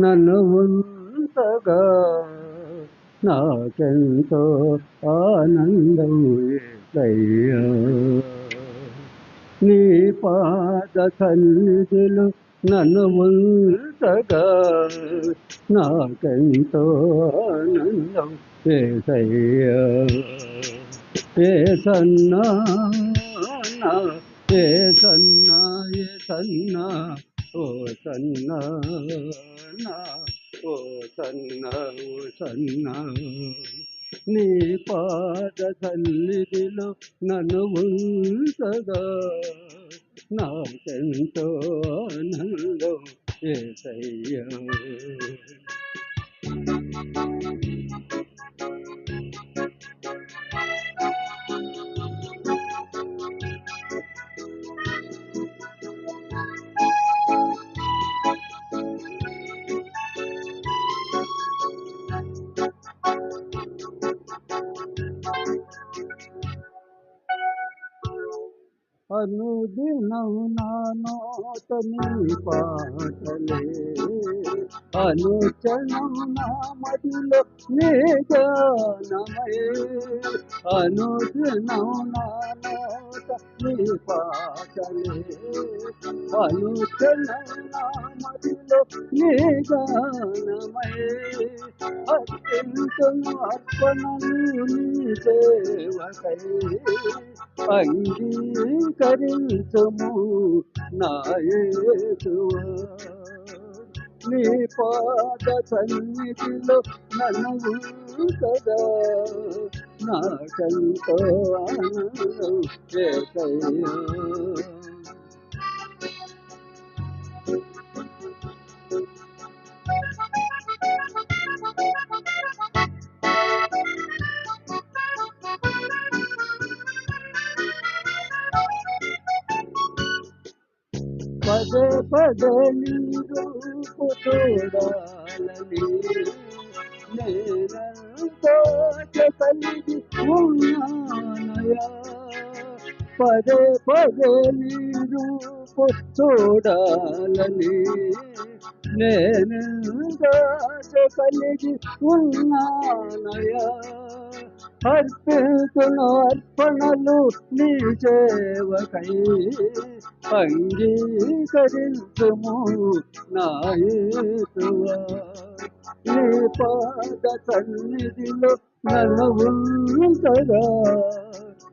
నన్ను ఉంచగా నాకెంతో ఆనందం యేసయ్యా. నీ పాద సన్నిధిలో నన్ను ఉంచగా నాకెంతో ఆనందం యేసయ్యా. యేసన్నా యేసన్నా యేసన్నా ఓ సన్నా ఓ సన్నా ఓ సన్నా నీ పాద సన్నిధిలో నన్ను ఉంచగా నాకెంతో ఆనందం యేసయ్యా. అనుదినం నా నోట నీ పాటలే, అనుక్షణం నా మదిలో నీ గానమే. అనుదినం నా నోట నీ పాటలే, అనుక్షణం నా మదిలో నీ గానమే. అత్యంతను అర్పణలు నీ సేవకై అంగీకరించుము నా యేసువా. నీ పాద సన్నిధిలో నన్ను ఉంచగా నాకెంతో ఆనందం యేసయ్యా. పదే పదే నీ రూపు చూడాలని నేనంతో కలిగి ఉన్నానయా. పదే పదే నీ రూపు చూడాలని నేనంతో కలిగి ఉన్నానయా. అర్పితును అర్పణలు నీ సేవకై అంగీకరించుము నా యేసువా. నీ పాద సన్నిధిలో నన్ను ఉంచగా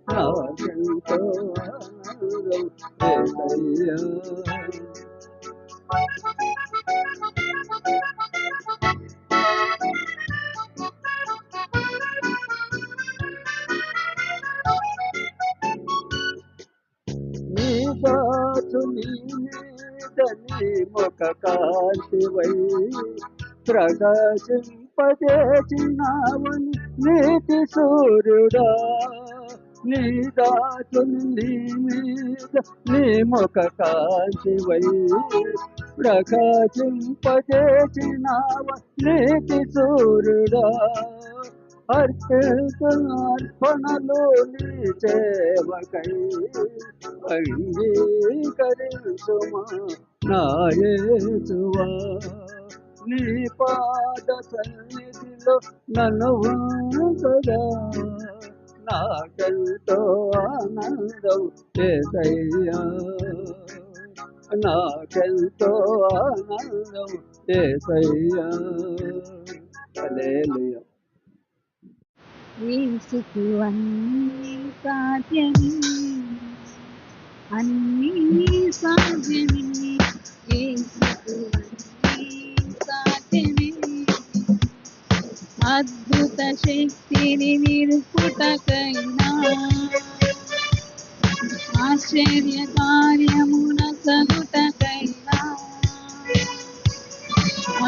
నాకెంతో ఆనందం యేసయ్యా. నీ దాసు నీ మీద నీ ముఖ కాంతివై ప్రకాశింపజేసినావని నీతి సూర్యుడా. నీ దాసు నీ మీద నీ ముఖ కాంతివై ప్రకాశింపజేసినావ నీతి సూర్యుడా. అర్పణలు నీ సేవకై అంగీకరించుమా నా యేసువా. నీ పాద సన్నిధిలో నన్ను ఉంచగా నాకెంతో ఆనందం యేసయ్యా. నాకెంతో ఆనందం యేసయ్యా. హల్లెలూయా. యేసుకు అన్నీ సాధ్యమే, అన్నీ సాధ్యమే. యేసుకు అన్నీ సాధ్యమే. అద్భుత శక్తిని నిరుపుటకైనా ఆశ్చర్య కార్యమున సగుటకైనా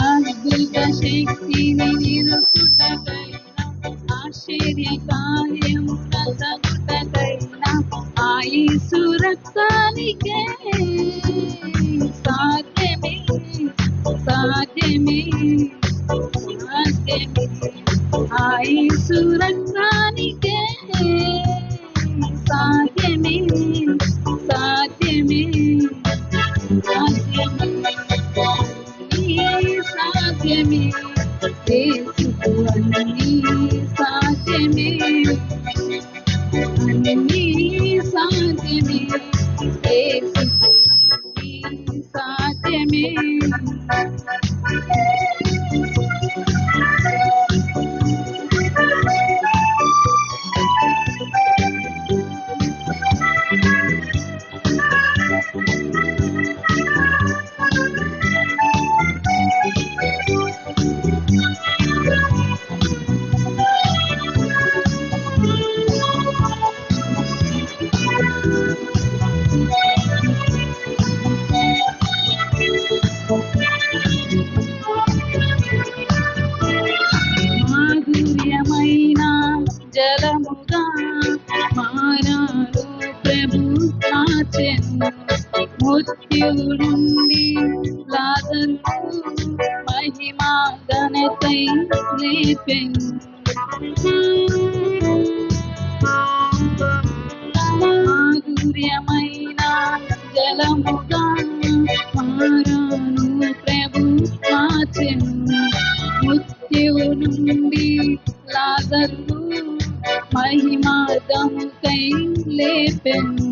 అద్భుత శక్తిని నిరుపుటకైనా ఆశ్చర్య కార్యమున సగుటకైనా ఆ యేసు రక్తానికే సాధ్యమే. సాధ్యమే సాధ్యమే ఆయుసు రక్తానికే సాధ్యమే సాధ్యమే సాధ్యమే సాధ్యమే యేసుకు అన్నీ సాధ్యమే అన్నీ సాధ్యమే యేసుకు అన్నీ సాధ్యమే మాధుర్యమైన జలముగా మారాడు ప్రభు మార్చెను మృత్యువు నుండి లాజరును మహిమా ఘనతై లేపెను మాధుర్యమైన జలముగా మారాను ప్రభు మార్చెను మృత్యువు నుండి లాజరును మహిమాదముకై లేపెను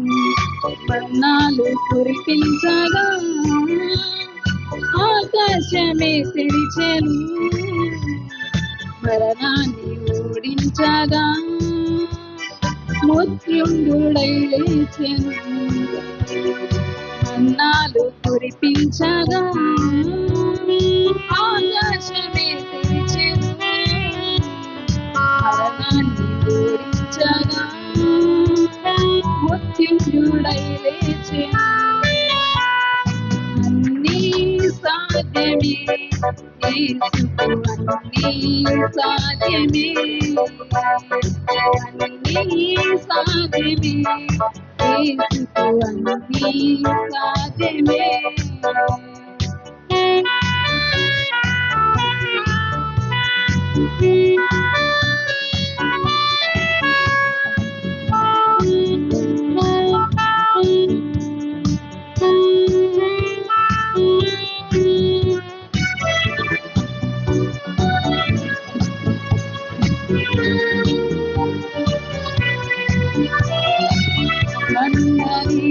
మన్నాలు కురిపించగా ఆకాశమే తెరిచెను మరణాన్ని ఓడించగా మృత్యుండుడై లేచెను మన్నాలు కురిపించగా ఆకాశమే తెరిచెను మరణాన్ని ఓడించగా మృత్యుండుడై లేచెను అన్నీ సాధ్యమే యేసుకు అన్నీ సాధ్యమే అన్నీ సాధ్యమే యేసుకు అన్నీ సాధ్యమే అందరి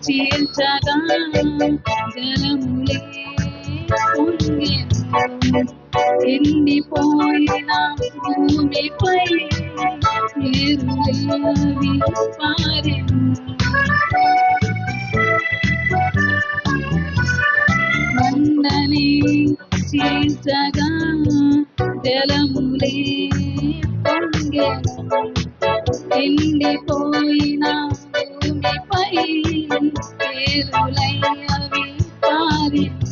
చీల్చగా జలములే పొంగెను ఎండిపోయిన భూమిపై నీరులేవి పారెను మండలి చీల్చగా జలములే పొంగెను ఎండిపోయిన భూమిపై పేరులైనవి పారెను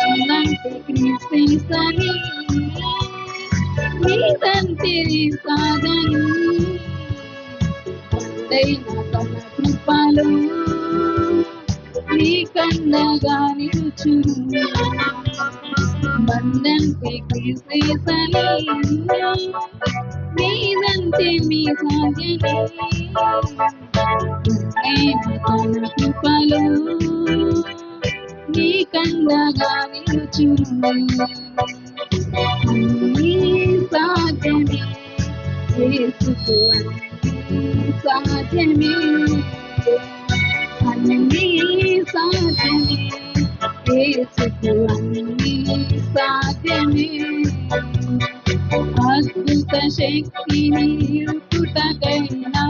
అన్నంటే క్రీస్తని నీదంటే సాధని పండైన తన కృపలో నీ కన్నగా నిలుచును బంధంటే క్రీస్తని నీదంటే మీ సాధని తన కృపలో నీ కండగా నిలుచును అన్నీ సాధ్యమే యేసుకు అన్నీ సాధ్యమే అన్నీ సాధ్యమే యేసుకు అన్నీ సాధ్యమే అద్భుత శక్తిని పుటకైనా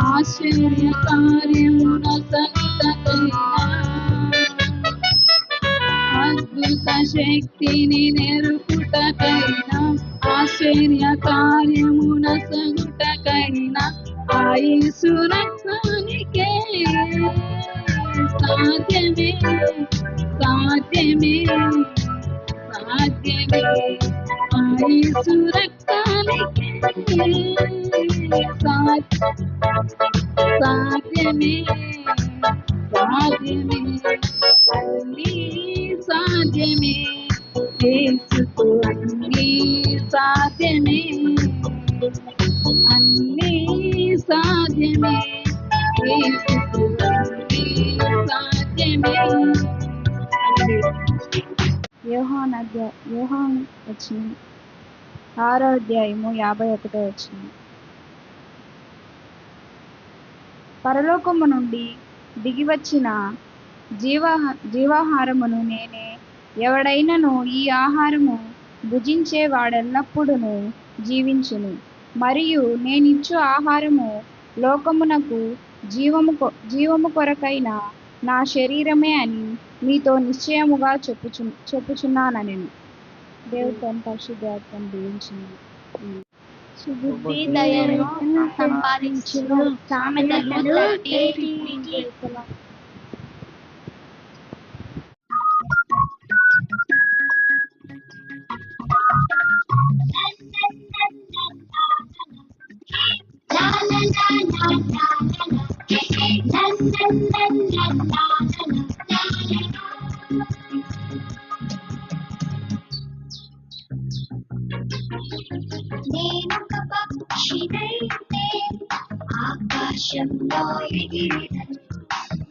ఆశ్చర్య కార్యమున సంతకైనా అద్భుత శక్తిని నెరుపుటకైనా ఆశ్చర్య కార్యమున సంతకైనా ఆయుసు రక్తానికే సాధ్యమే సాధ్యమే సాధ్యమే ఆయుసు రక్తానికే సాధ్యమే సాధ్యమే సాధ్యమే, యేసుకు అన్నీ సాధ్యమే, అన్నీ సాధ్యమే, యేసుకు అన్నీ సాధ్యమే. యోహాను వచ్చిన 6వ అధ్యాయము 51వ వచనం. పరలోకము నుండి దిగివచ్చిన జీవాహారమును నేనే. ఎవడైనను ఈ ఆహారము భుజించే వాడెల్లప్పుడూ జీవించును. మరియు నేనిచ్చు ఆహారము లోకమునకు జీవము కొరకైన నా శరీరమే అని మీతో నిశ్చయముగా చెప్పుచున్నానని. దేవుడు తన పరిశుద్ధాత్మను దీవించింది. బుద్ధి దయను సంపాదించును. సామెతలు 30:15. నేనొక పక్షినైతే ఆకాశంలో ఎగిరెదను.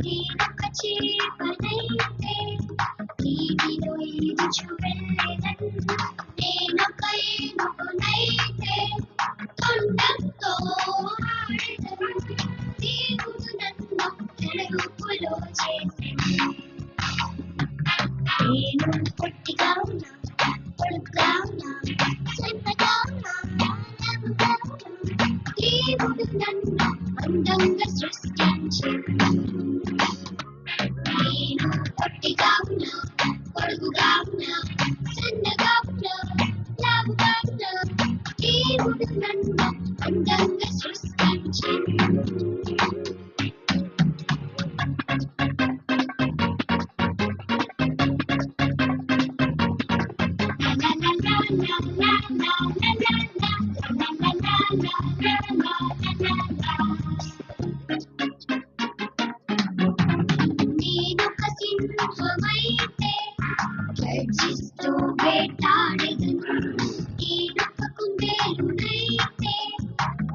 నేనొక చేపనైతే నీటిలో ఈదుచు వెళ్ళెదను. నేనొక ఏనుగునైతే తొండంతో ఆడెదను. దేవుడు నన్ను తన రూపులో చేసెను. నేను పొట్టిగా ఉన్నా, పొడుగ్గా ఉన్నా, సన్నగా ఉన్నా, లావుగా ఉన్నా, దేవుడు నన్ను అందంగా సృష్టించెను. నేను పొట్టిగా ఉన్నా, పొడుగుగా ఉన్నా, సన్నగా ఉన్నా, లావుగా ఉన్నా, దేవుడు నన్ను అందంగా సృష్టించెను. నేనొక సింహమైతే గర్జిస్తూ వేటాడెదను. నేనొక కుందేలునైతే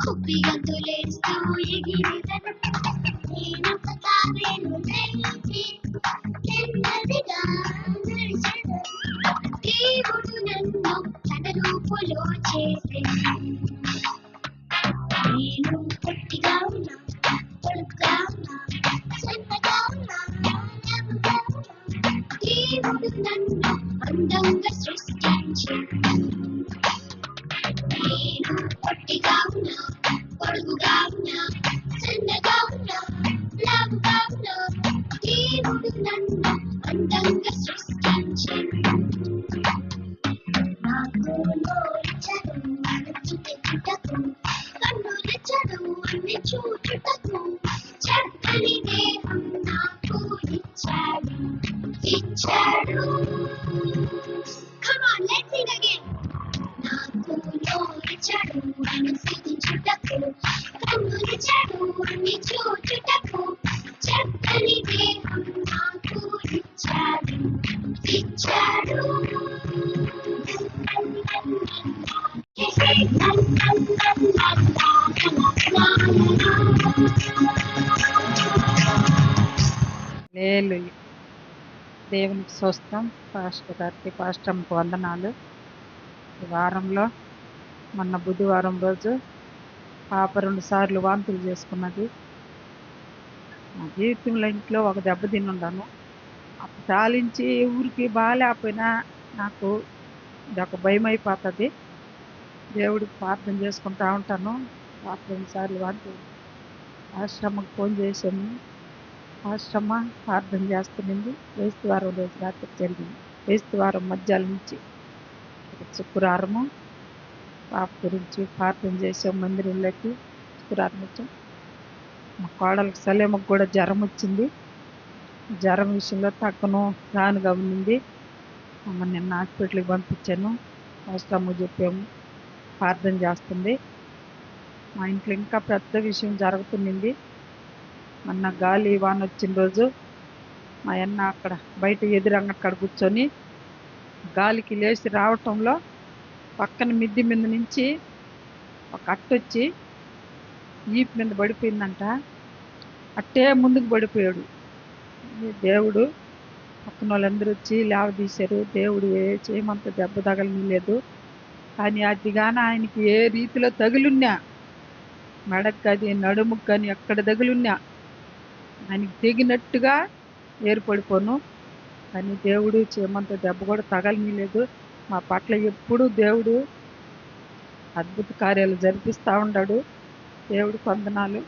కుప్పిగంతులేస్తూ ఎగిరెదను. నేనొక తాబేలునైతే నెమ్మదిగా నడిచెదను. దేవుడు నన్ను తన రూపులో చేసెను. నేను పొట్టిగా ఉన్నా, పొడుగ్గా ఉన్నా, సన్నగా ఉన్నా, లావుగా ఉన్నా, దేవుడు నన్ను అందంగా సృష్టించెను. నేను పొట్టిగా ఉన్నా, పొడుగుగా ఉన్నా, సన్నగా ఉన్నా, లావుగా ఉన్నా, దేవుడు నన్ను అందంగా సృష్టించెను. నాకు నోరిచ్చెను రుచి తెచ్చుటకు, కన్నులిచ్చెను అన్ని చూచుటకు, చక్కని దేహం నాకు ఇచ్చాడు. Come on, let's sing again. నాకు నోరిచ్చెను అనుసరించుటకు, కన్నులిచ్చెను అన్ని చూచుటకు, చక్కని దేహం నాకు ఇచ్చాడు. హల్లెలూయా. దేవునికి స్తోత్రం. పాస్టర్ గారికి, పాస్టర్కి వందనాలు. ఈ వారంలో మొన్న బుధవారం రోజు పాప 2 సార్లు వాంతులు చేసుకున్నది. నా జీవితంలో ఇంట్లో ఒక దెబ్బ తినుండాను. అప్పుడు చాలించి ఊరికి బాగాలేకపోయినా నాకు ఇదొక భయం అయిపోతుంది. దేవుడికి ప్రార్థన చేసుకుంటా ఉంటాను. పాప 2 సార్లు వాంతులు. ఆశ్రమకు ఫోన్ చేశాను. ఆశ్రమ ప్రార్థన చేస్తుంది. వేస్తువారం రోజు రాత్రి జరిగింది. వేస్తువారం మధ్యాహ్నం నుంచి శుక్రవారము పాప గురించి ప్రార్థన చేసాం. మందిరంలోకి శుక్రవారం వచ్చాం. మా కోడలకు సలేమకు కూడా జ్వరం వచ్చింది. జ్వరం విషయంలో తక్కువ రానుగా ఉంది. నిన్న హాస్పిటల్కి పంపించాను. అవసరము చెప్పాము, ప్రార్థన చేస్తుంది. మా ఇంట్లో ఇంకా పెద్ద విషయం జరుగుతుంది. మొన్న గాలి వాన వచ్చిన రోజు మా అన్న అక్కడ బయట ఎదురంగక్కడ కూర్చొని గాలికి లేచి రావటంలో పక్కన మిద్ది మీద నుంచి ఒక అట్టొచ్చి ఈపు మీద పడిపోయిందంట. అట్టే ముందుకు పడిపోయాడు. దేవుడు పక్కన వాళ్ళందరూ వచ్చి లేవదీశారు. దేవుడు ఏ చేయమంత దెబ్బ తగలలేదు. కానీ అది కానీ ఆయనకి ఏ రీతిలో తగులున్నా, మెడకు కానీ నడుముకు కానీ ఎక్కడ తగులున్నా ఆయనకి తెగినట్టుగా ఏర్పడిపోను. కానీ దేవుడు చేయమంత దెబ్బ కూడా తగలనీయలేదు. మా పట్ల ఎప్పుడూ దేవుడు అద్భుత కార్యాలు జరిపిస్తూ ఉన్నాడు. దేవుడికి వందనాలు.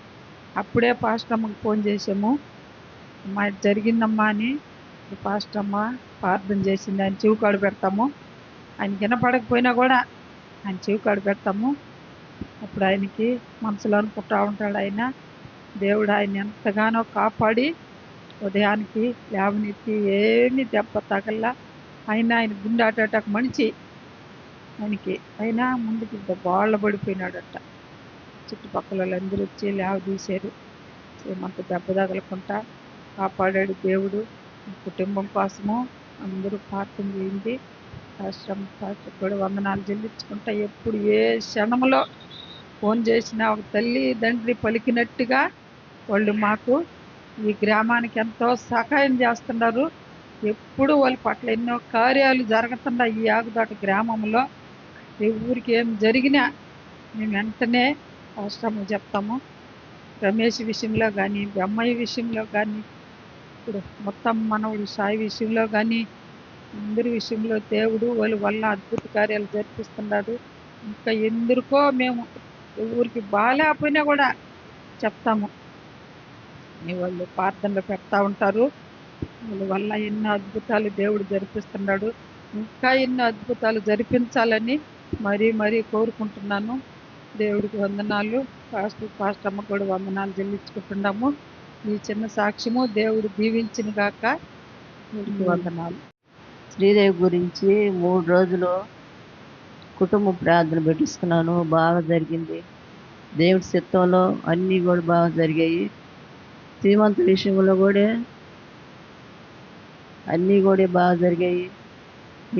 అప్పుడే పాస్టర్ అమ్మకి ఫోన్ చేసాము, అమ్మా ఇది జరిగిందమ్మా అని. పాస్టర్ అమ్మ ప్రార్థన చేసింది. ఆయన చెవికాడు పెడతాము, ఆయన వినపడకపోయినా కూడా ఆయన చెవికాడు పెడతాము. అప్పుడు ఆయనకి మనసులో అనుకుంటా ఉంటాడు. దేవుడు ఆయన ఎంతగానో కాపాడి ఉదయానికి లేవనెత్తి ఏమీ దెబ్బ తగల్లా. ఆయన గుండె అటాటకు మనిషి ఆయనకి అయినా ముందుకి బాళ్ళ పడిపోయినాడట. చుట్టుపక్కల వాళ్ళందరూ వచ్చి లేవదీశారు. ఏమంత దెబ్బ తగలకుండా కాపాడాడు దేవుడు. కుటుంబం కోసము అందరూ ప్రార్థన చేయింది. పాస్టర్ కూడా వందనాలు చెల్లించుకుంటా. ఎప్పుడు ఏ క్షణంలో ఫోన్ చేసినా ఒక తల్లి తండ్రి పలికినట్టుగా వాళ్ళు మాకు ఈ గ్రామానికి ఎంతో సహాయం చేస్తున్నారు. ఎప్పుడు వాళ్ళ పట్ల ఎన్నో కార్యాలు జరుగుతున్నాయి. ఈ ఆగుదాట గ్రామంలో ఊరికి ఏం జరిగినా మేము వెంటనే అవసరము చెప్తాము. రమేష్ విషయంలో కానీ, అమ్మాయి విషయంలో కానీ, ఇప్పుడు మొత్తం మనవుడు సాయి విషయంలో కానీ, అందరి విషయంలో దేవుడు వాళ్ళ వల్ల అద్భుత కార్యాలు జరిపిస్తున్నాడు. ఇంకా ఎందుకో మేము ఊరికి బాగాలేకపోయినా కూడా చెప్తాము. వాళ్ళు ప్రార్థనలో పెడతా ఉంటారు. వాళ్ళ వల్ల ఎన్నో అద్భుతాలు దేవుడు జరిపిస్తున్నాడు. ఇంకా ఎన్నో అద్భుతాలు జరిపించాలని మరీ కోరుకుంటున్నాను. దేవుడికి వందనాలు. పాస్టర్ అమ్మ కూడా వందనాలు చెల్లించుకుంటున్నాము. ఈ చిన్న సాక్ష్యము దేవుడు దీవించిన గాక. దేవుడికి వందనాలు. శ్రీదేవి గురించి 3 రోజులు కుటుంబ ప్రార్థన పెట్టిస్తున్నాను. బాగా జరిగింది. దేవుడి చిత్తంలో అన్నీ కూడా బాగా జరిగాయి. శ్రీమంత విషయంలో కూడా అన్నీ కూడా బాగా జరిగాయి.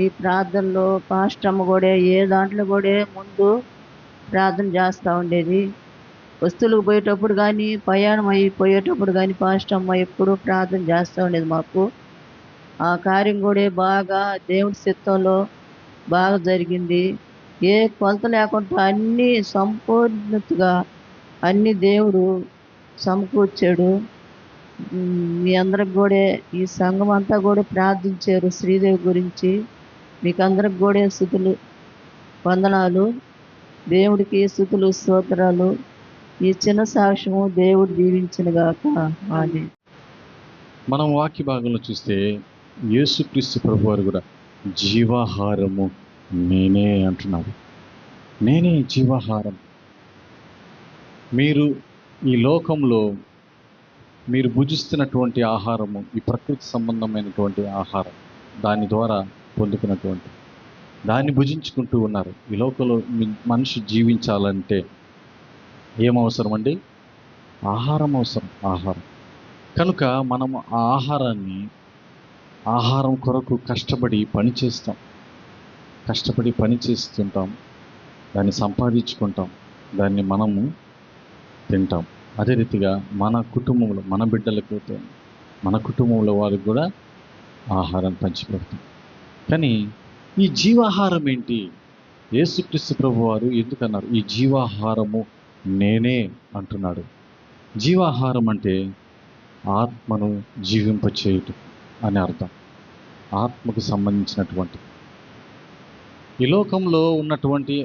ఈ ప్రార్థనలో పాస్టర్ అమ్మ కూడా ఏ దాంట్లో కూడా ముందు ప్రార్థన చేస్తూ ఉండేది. వస్తువులకు పోయేటప్పుడు కానీ, ప్రయాణం అయిపోయేటప్పుడు కానీ పాస్టర్ అమ్మ ఎప్పుడూ ప్రార్థన చేస్తూ ఉండేది మాకు. ఆ కార్యం కూడా బాగా దేవుడి చిత్తంలో బాగా జరిగింది. ఏ కొలత లేకుండా అన్నీ సంపూర్ణతగా అన్నీ దేవుడు సమకూర్చాడు. మీ అందరికి కూడా ఈ సంఘం అంతా కూడా ప్రార్థించారు శ్రీదేవి గురించి. మీకు అందరికి కూడా స్తుతులు వందనాలు. దేవుడికి స్తుతులు స్తోత్రాలు. ఈ చిన్న సాక్ష్యము దేవుడు దీవించిన గాక. ఆమేన్. మనం వాక్య భాగంలో చూస్తే యేసుక్రీస్తు ప్రభువారు కూడా జీవాహారము నేనే అంటున్నాడు. నేనే జీవాహారం. మీరు ఈ లోకంలో మీరు భుజిస్తున్నటువంటి ఆహారము ఈ ప్రకృతి సంబంధమైనటువంటి ఆహారం, దాని ద్వారా పొందుకున్నటువంటి దాన్ని భుజించుకుంటూ ఉన్నారు. ఈ లోకంలో మనిషి జీవించాలంటే ఏమవసరం అండి? ఆహారం అవసరం. ఆహారం కనుక మనం ఆ ఆహారం కొరకు కష్టపడి పని చేస్తుంటాం. దాన్ని సంపాదించుకుంటాం. దాన్ని మనము తింటాం. అదే రీతిగా మన కుటుంబంలో మన బిడ్డలకు మన కుటుంబంలో వారికి కూడా ఆహారం పంచిపెడతాం. కానీ ఈ జీవాహారం ఏంటి? యేసుక్రీస్తు ప్రభువారు ఎందుకన్నారు ఈ జీవాహారము నేనే అంటున్నాడు? జీవాహారం అంటే ఆత్మను జీవింపచేయుట అని అర్థం. ఆత్మకు సంబంధించినటువంటి ఈ లోకంలో ఉన్నటువంటి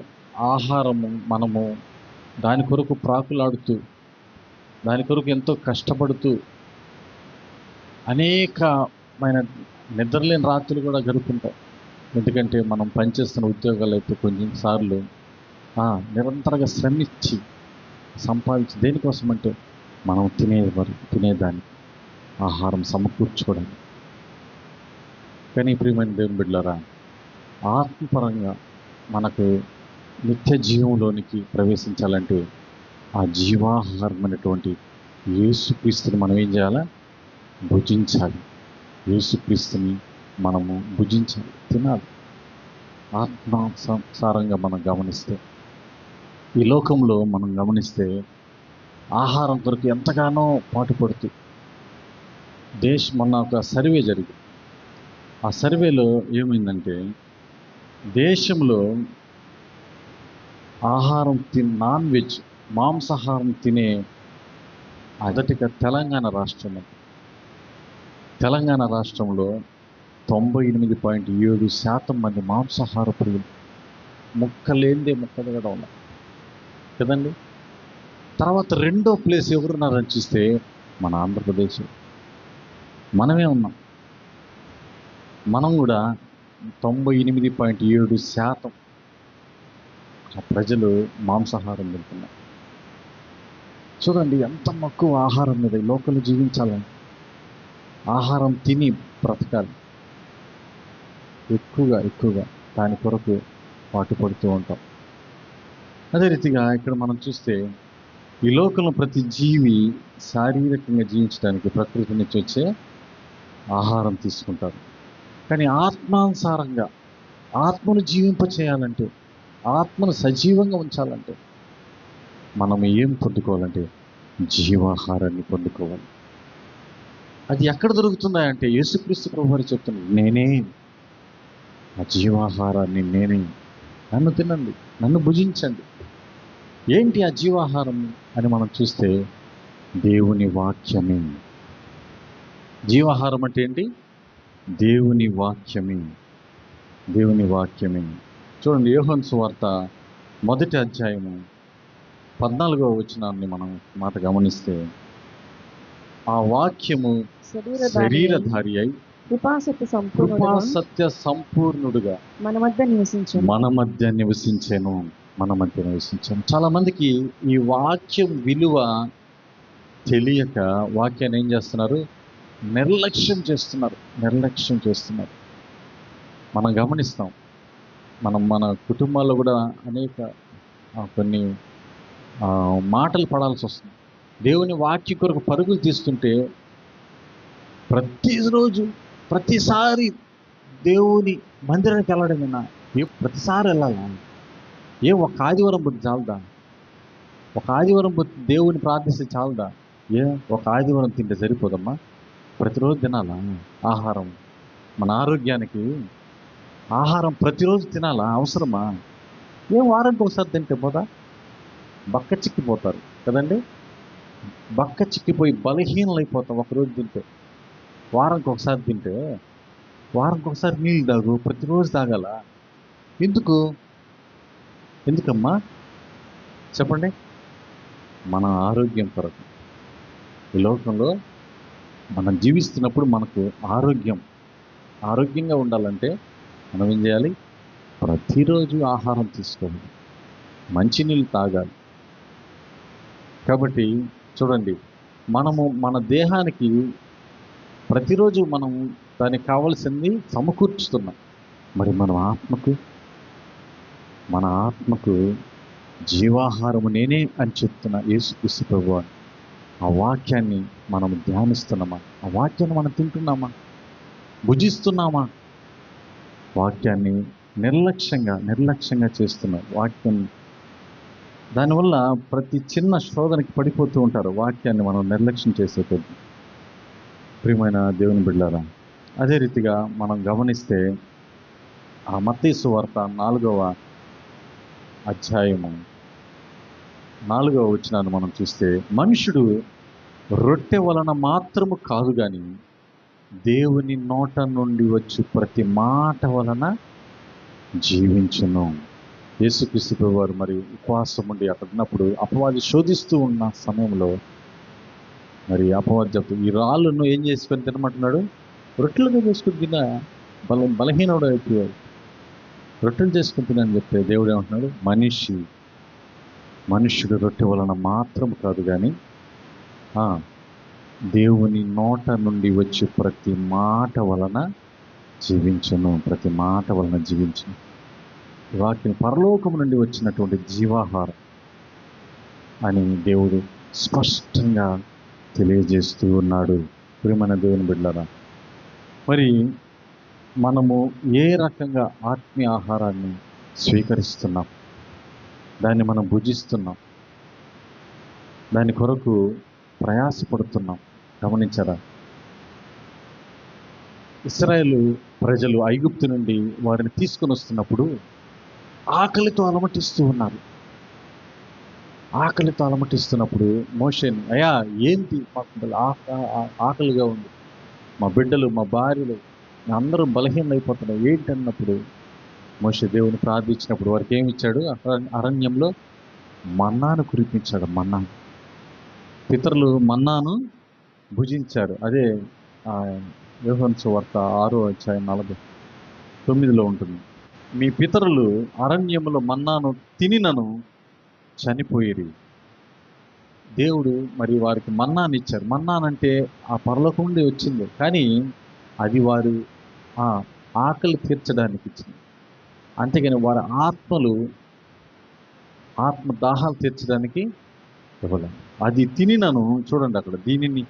ఆహారము మనము దాని కొరకు ప్రాకులాడుతూ, దాని కొరకు ఎంతో కష్టపడుతూ అనేకమైన నిద్రలేని రాత్రులు కూడా గడుపుతుంటాం. ఎందుకంటే మనం పనిచేస్తున్న ఉద్యోగాలు అయితే కొన్నిసార్లు నిరంతరంగా శ్రమించి సంపాదించి దేనికోసం అంటే మనం తినేదానికి ఆహారం సమకూర్చుకోవడానికి. కానీ ప్రియమైన దేవుని బిడ్డలారా, ఆత్మపరంగా మనకు నిత్య జీవంలోనికి ప్రవేశించాలంటే ఆ జీవాహారమైనటువంటి యేసుక్రీస్తుని మనం ఏం చేయాలా? భుజించాలి. యేసుక్రీస్తుని మనము భుజించాలి, తినాలి. ఆత్మానుసారంగా మనం గమనిస్తే, ఈ లోకంలో మనం గమనిస్తే ఆహారం కొరకు ఎంతగానో పాటుపడుతూ మొన్న ఒక సర్వే జరిగింది. ఆ సర్వేలో ఏమైందంటే, దేశంలో ఆహారం నాన్ వెజ్ మాంసాహారం తినే మొదటిగా తెలంగాణ రాష్ట్రం. తెలంగాణ రాష్ట్రంలో 98.7% మంది మాంసాహార ప్రియులు. ముక్కలేందే ముక్కలు కూడా ఉన్నాయి కదండి. తర్వాత రెండో ప్లేస్ ఎవరున్నారని చూస్తే మన ఆంధ్రప్రదేశ్. మనమే ఉన్నాం. మనం కూడా 98.7% ప్రజలు మాంసాహారం తింటున్నారు. చూడండి ఎంత మక్కువ ఆహారం మీద. ఈ లోకంలో జీవించాలని, ఆహారం తిని బ్రతకాలి. ఎక్కువగా దాని కొరకు పాటుపడుతూ ఉంటాం. అదే రీతిగా ఇక్కడ మనం చూస్తే ఈ లోకంలో ప్రతి జీవి శారీరకంగా జీవించడానికి ప్రకృతి నుంచి వచ్చే ఆహారం తీసుకుంటారు. కానీ ఆత్మానుసారంగా ఆత్మను జీవింపచేయాలంటే, ఆత్మను సజీవంగా ఉంచాలంటే మనం ఏం పొందుకోవాలంటే జీవాహారాన్ని పొందుకోవాలి. అది ఎక్కడ దొరుకుతుందంటే యేసుక్రీస్తు ప్రభువారు చెప్తున్నారు, నేనే ఆ జీవాహారాన్ని, నేనే, నన్ను తినండి, నన్ను భుజించండి. ఏంటి ఆ జీవాహారం అని మనం చూస్తే దేవుని వాక్యమే. జీవాహారం అంటే ఏంటి? దేవుని వాక్యమే. దేవుని వాక్యమే. చూడండి, యోహాను సువార్త 1వ అధ్యాయము 14వ వచనాన్ని మనం మాట గమనిస్తే, ఆ వాక్యము శరీరధారి అయి కృపాసత్య సంపూర్ణుడుగా మన మధ్య నివసించాను. చాలా మందికి ఈ వాక్యం విలువ తెలియక వాక్యాన్ని ఏం చేస్తున్నారు? నిర్లక్ష్యం చేస్తున్నారు. మనం గమనిస్తాం. మన కుటుంబాల్లో కూడా అనేక కొన్ని మాటలు పడాల్సి వస్తుంది. దేవుని వాక్య కొరకు పరుగులు తీస్తుంటే ప్రతిరోజు ప్రతిసారి దేవుని మందిరానికి వెళ్ళడమేనా? ప్రతిసారి వెళ్ళాలా? ఒక ఆదివారం బుద్ధి చాలదా? ఒక ఆదివారం బుద్ధి దేవుని ప్రార్థిస్తే చాలదా? ఒక ఆదివారం తింటే సరిపోదమ్మా? ప్రతిరోజు తినాలా ఆహారం? మన ఆరోగ్యానికి ఆహారం ప్రతిరోజు తినాలా? అవసరమా? వారానికి ఒకసారి తింటే పోదా? బక్క చిక్కిపోతారు కదండి. బక్క చిక్కిపోయి బలహీనలు అయిపోతాం ఒకరోజు తింటే. వారానికి ఒకసారి తింటే, వారానికి ఒకసారి నీళ్ళు తాగు, ప్రతిరోజు తాగాల. ఎందుకమ్మా చెప్పండి? మన ఆరోగ్యం కొరకు. ఈ లోకంలో మనం జీవిస్తున్నప్పుడు మనకు ఆరోగ్యంగా ఉండాలంటే మనం ఏం చేయాలి? ప్రతిరోజు ఆహారం తీసుకోవాలి, మంచినీళ్ళు తాగాలి. కాబట్టి చూడండి, మనము మన దేహానికి ప్రతిరోజు మనం దానికి కావాల్సింది సమకూర్చుతున్నాం. మరి మన ఆత్మకు జీవాహారము నేనే అని చెప్తున్న యేసుక్రీస్తు ప్రభువు ఆ వాక్యాన్ని మనం ధ్యానిస్తున్నామా? ఆ వాక్యాన్ని మనం తింటున్నామా? భుజిస్తున్నామా? వాక్యాన్ని నిర్లక్ష్యంగా చేస్తున్నాం. వాక్యం దానివల్ల ప్రతి చిన్న శోధనకి పడిపోతూ ఉంటారు. వాక్యాన్ని మనం నిర్లక్ష్యం చేసే కొద్దీ. ప్రియమైన దేవుని బిడ్డలారా, అదే రీతిగా మనం గమనిస్తే ఆ మత్తయి సువార్త 4వ అధ్యాయము 4వ వచనాన్ని మనం చూస్తే, మనుషుడు రొట్టె వలన మాత్రము కాదు కానీ దేవుని నోట నుండి వచ్చి ప్రతి మాట వలన జీవించును. యేసుక్రీస్తు ప్రభువారు మరి ఉపవాసం ఉండి అక్కడ ఉన్నప్పుడు అపవాది శోధిస్తూ ఉన్న సమయంలో మరి అపవాది చెప్తూ, ఈ రాళ్ళను ఏం చేసుకొని తినమంటున్నాడు? రొట్టెలుగా చేసుకుని తిన. బలహీనుడు అయిపోయాడు. రొట్టెలు చేసుకుని తినని చెప్తే దేవుడు ఏమంటున్నాడు? మనుష్యుడు రొట్టె వలన మాత్రం కాదు కానీ దేవుని నోట నుండి వచ్చి ప్రతి మాట వలన జీవించును. వాక్యం పరలోకం నుండి వచ్చినటువంటి జీవాహారం అని దేవుడు స్పష్టంగా తెలియజేస్తూ ఉన్నాడు. ప్రియమైన దేవుని బిడ్డలారా, మరి మనము ఏ రకంగా ఆత్మీయ ఆహారాన్ని స్వీకరిస్తున్నాం, దాన్ని మనం భుజిస్తున్నాం, దాని కొరకు ప్రయాసపడుతున్నాం. గమనించారా? ఇశ్రాయేలు ప్రజలు ఐగుప్తు నుండి వారిని తీసుకొని వస్తున్నప్పుడు ఆకలితో అలమటిస్తూ ఉన్నారు. ఆకలితో అలమటిస్తున్నప్పుడు మోషేని, అయ్యా ఏంటి మాకు ఆకలిగా ఉంది, మా బిడ్డలు మా భార్యలు అందరూ బలహీనలు అయిపోతున్నారు ఏంటన్నప్పుడు మోషే దేవుని ప్రార్థించినప్పుడు వారికి ఏమి ఇచ్చాడు? అరణ్యంలో మన్నాను కురిపించాడు. మన్నాను, పితరులు మన్నాను భుజించారు. అదే యోహాను సువార్త 6:49 ఉంటుంది. మీ పితరులు అరణ్యములో మన్నాను తినినను చనిపోయిరి. దేవుడు మరి వారికి మన్నాను ఇచ్చారు. మన్నానంటే ఆ పరలోకం నుండి వచ్చింది, కానీ అది వారు ఆకలి తీర్చడానికి ఇచ్చింది. అంతేగాని వారి ఆత్మ దాహాలు తీర్చడానికి ఇవ్వలేదు. అది తినినను, చూడండి అక్కడ దీనిని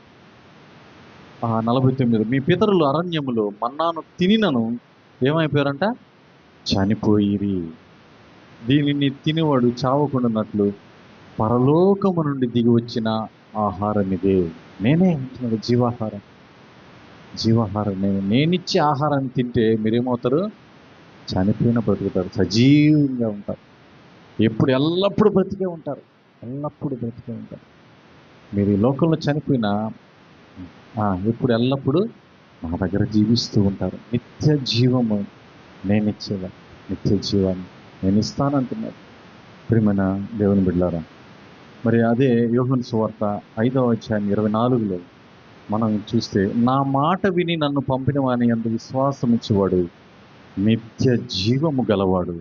49, మీ పితరులు అరణ్యములో మన్నాను తినినను ఏమైపోయారంట? చనిపోయిరి. దీనిని తినివాడు చావకుండానట్లు పరలోకము నుండి దిగి వచ్చిన ఆహారం ఇదే. నేనే అంటున్నాడు, జీవాహారం. జీవాహారం నేనిచ్చే ఆహారాన్ని తింటే మీరేమవుతారు? చనిపోయిన బ్రతుకుతారు, సజీవంగా ఉంటారు. ఎల్లప్పుడూ బ్రతికే ఉంటారు. ఎల్లప్పుడూ బ్రతికే ఉంటారు. మీరు ఈ లోకంలో చనిపోయినా ఎల్లప్పుడూ నా దగ్గర జీవిస్తూ ఉంటారు. నిత్య జీవము నేను ఇచ్చేదా, నిత్య జీవాన్ని నేను ఇస్తానంటున్నారు. ప్రియమైన దేవుని బిడ్డలారా, మరి అదే యోహాను సువార్త 5:24 మనం చూస్తే, నా మాట విని నన్ను పంపిన వాని యందు విశ్వాసం ఇచ్చేవాడు నిత్య జీవము గలవాడు,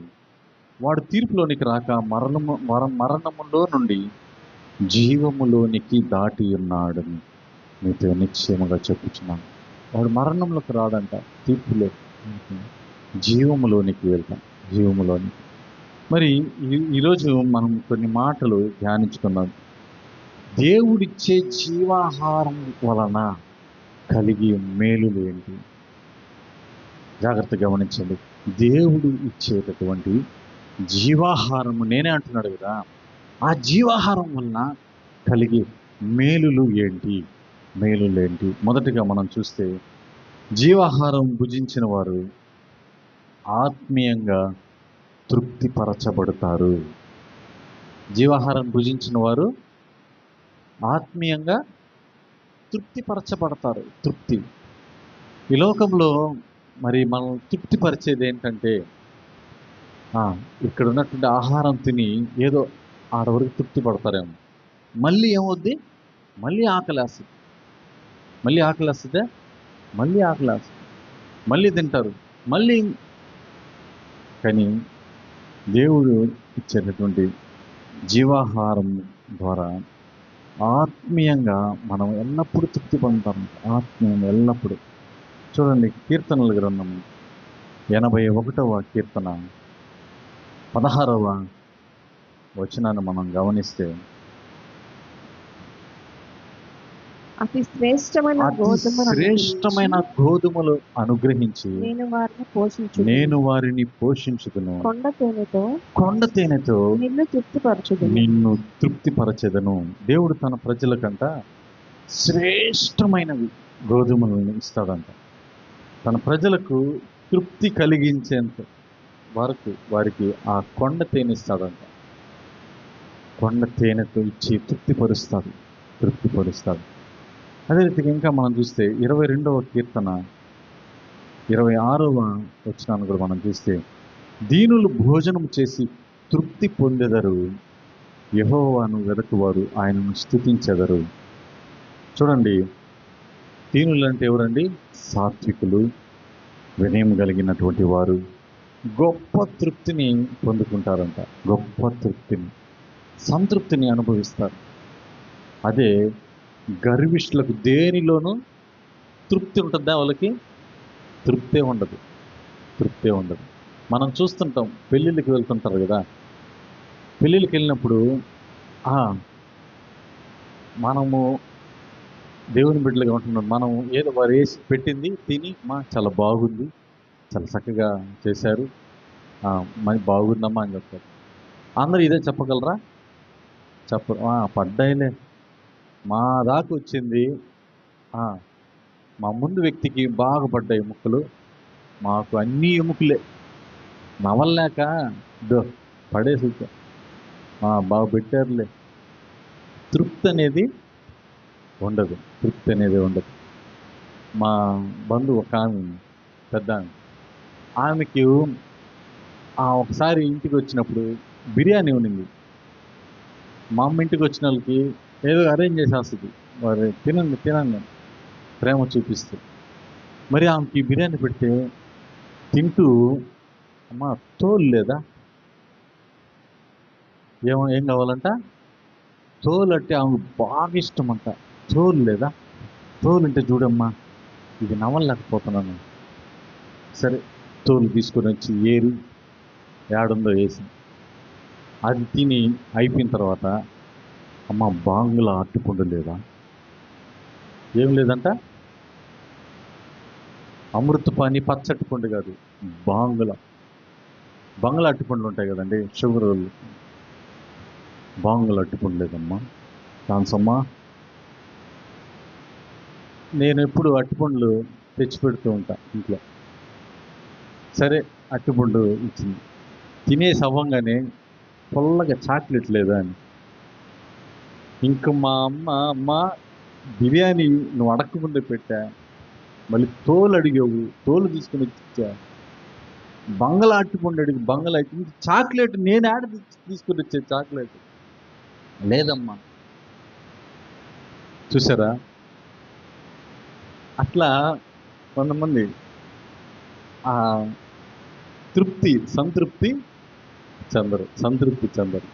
వాడు తీర్పులోనికి రాక మరణములో నుండి జీవములోనికి దాటి ఉన్నాడు. మీతో నిశ్చయముగా చెప్పుచున్నాను, వాడు మరణంలోకి రాడంట, తీర్పులో జీవములోనికి వెళ్తాం, జీవములోనికి. మరి ఈరోజు మనం కొన్ని మాటలు ధ్యానించుకున్నాం. దేవుడిచ్చే జీవాహారం వలన కలిగే మేలులు ఏంటి? జాగ్రత్తగా గమనించండి. దేవుడు ఇచ్చేటటువంటి జీవాహారము నేనే అంటున్నాడు కదా, ఆ జీవాహారం వలన కలిగే మేలులు ఏంటి? మేలులు ఏంటి? మొదటిగా మనం చూస్తే, జీవాహారం భుజించిన వారు ఆత్మీయంగా తృప్తిపరచబడతారు. జీవాహారం భుజించిన వారు ఆత్మీయంగా తృప్తిపరచబడతారు. తృప్తి ఈ లోకంలో మరి మనం తృప్తిపరిచేది ఏంటంటే, ఇక్కడ ఉన్నటువంటి ఆహారం తిని ఏదో ఆడవరకు తృప్తి పడతారేమో, మళ్ళీ ఏమవుద్ది? మళ్ళీ ఆకలేస్తుంది. మళ్ళీ ఆకలేస్తుందే, మళ్ళీ ఆకలేస్తుంది, మళ్ళీ తింటారు, మళ్ళీ. కానీ దేవుడు ఇచ్చేటటువంటి జీవాహారం ద్వారా ఆత్మీయంగా మనం ఎల్లప్పుడూ తృప్తి పొందుతాం. ఆత్మీయంగా ఎల్లప్పుడూ. చూడండి, కీర్తనల గ్రంథం 81వ కీర్తన 16వ వచనాన్ని మనం గమనిస్తే, అతి శ్రేష్టమైన గోధుమలు అనుగ్రహించి నేను వారిని పోషించుదును, కొండ తేనెతో నిన్ను తృప్తిపరచెదను. దేవుడు తన ప్రజలకంట శ్రేష్టమైనవి గోధుమలను ఇస్తాడంట. తన ప్రజలకు తృప్తి కలిగించేంత వరకు వారికి ఆ కొండ తేనె ఇస్తాడంట. కొండ తేనెతో ఇచ్చి తృప్తిపరుస్తాడు. అదే రీతిగా ఇంకా మనం చూస్తే 22వ కీర్తన 26వ వచనాన్ని కూడా మనం చూస్తే, దీనులు భోజనం చేసి తృప్తి పొందెదరు, యెహోవాను వెదకువారు ఆయనను స్తుతించెదరు. చూడండి, దీనులు అంటే ఎవరండి? సాత్వికులు, వినయం కలిగినటువంటి వారు గొప్ప తృప్తిని పొందుకుంటారంట. గొప్ప తృప్తిని, సంతృప్తిని అనుభవిస్తారు. అదే గర్విష్ఠులకు దేనిలోనూ తృప్తి ఉంటుందా? వాళ్ళకి తృప్తే ఉండదు. మనం చూస్తుంటాం, పెళ్ళిళ్ళకి వెళ్తుంటారు కదా, పెళ్ళిళ్ళకి వెళ్ళినప్పుడు మనము దేవుని బిడ్డలుగా ఉంటున్నాం. మనం ఏదో వారు వేసి పెట్టింది తిని చాలా బాగుంది, చాలా చక్కగా చేశారు, మరి బాగుందమ్మా అని చెప్తారు. అందరూ ఇదే చెప్పగలరా? పడ్డాయిలే, మా దాకా వచ్చింది, మా ముందు వ్యక్తికి బాగా పడ్డాయి ముక్కలు, మాకు అన్నీ ఎముకలే, నవల్లేక పడేసి బాగా పెట్టారులే. తృప్తి అనేది ఉండదు, తృప్తి అనేది ఉండదు. మా బంధువు ఒక ఆమె, పెద్ద ఆమెకి ఒకసారి ఇంటికి వచ్చినప్పుడు బిర్యానీ ఉన్నింది. మా అమ్మ ఇంటికి వచ్చిన వాళ్ళకి ఏదో అరేంజ్ చేసేస్తుంది, మరి తినండి తినండి ప్రేమ చూపిస్తూ. మరి ఆమెకి బిర్యానీ పెడితే తింటూ, అమ్మ తోలు లేదా, ఏం కావాలంట, తోలు అంటే ఆమెకు బాగా ఇష్టం అంట. తోలు లేదా, తోలు అంటే చూడమ్మా ఇది నవ్వలేకపోతున్నాను. సరే తోలు తీసుకొని వచ్చి ఏరి ఏడుందో వేసి అది తిని అయిపోయిన తర్వాత, అమ్మ బాంగుల అట్టుపండు లేదా, ఏం లేదంట, అమృతపాణి పచ్చటి పండు కాదు, బంగుళ అట్టుపండ్లు ఉంటాయి కదండి, షుగర్ వాళ్ళు, బాంగుల అట్టుపండు లేదమ్మా. ఛాన్సమ్మా, నేను ఎప్పుడు అట్టుపండ్లు తెచ్చిపెడుతూ ఉంటా ఇంట్లో. సరే అట్టుపండు ఇచ్చింది, తినేసి అవ్వంగానే పొల్లగా చాక్లెట్ లేదా అని. ఇంక మా అమ్మ బిర్యానీ నువ్వు అడగకముందే పెట్టా, మళ్ళీ తోలు అడిగావు, తోలు తీసుకుని ఇచ్చా, బంగళ అట్టుపండు అడిగి బంగళ చాక్లెట్ నేను ఆడ తీసుకుని వచ్చే చాక్లెట్ లేదమ్మా. చూసారా, అట్లా కొంతమంది సంతృప్తి చెందరు.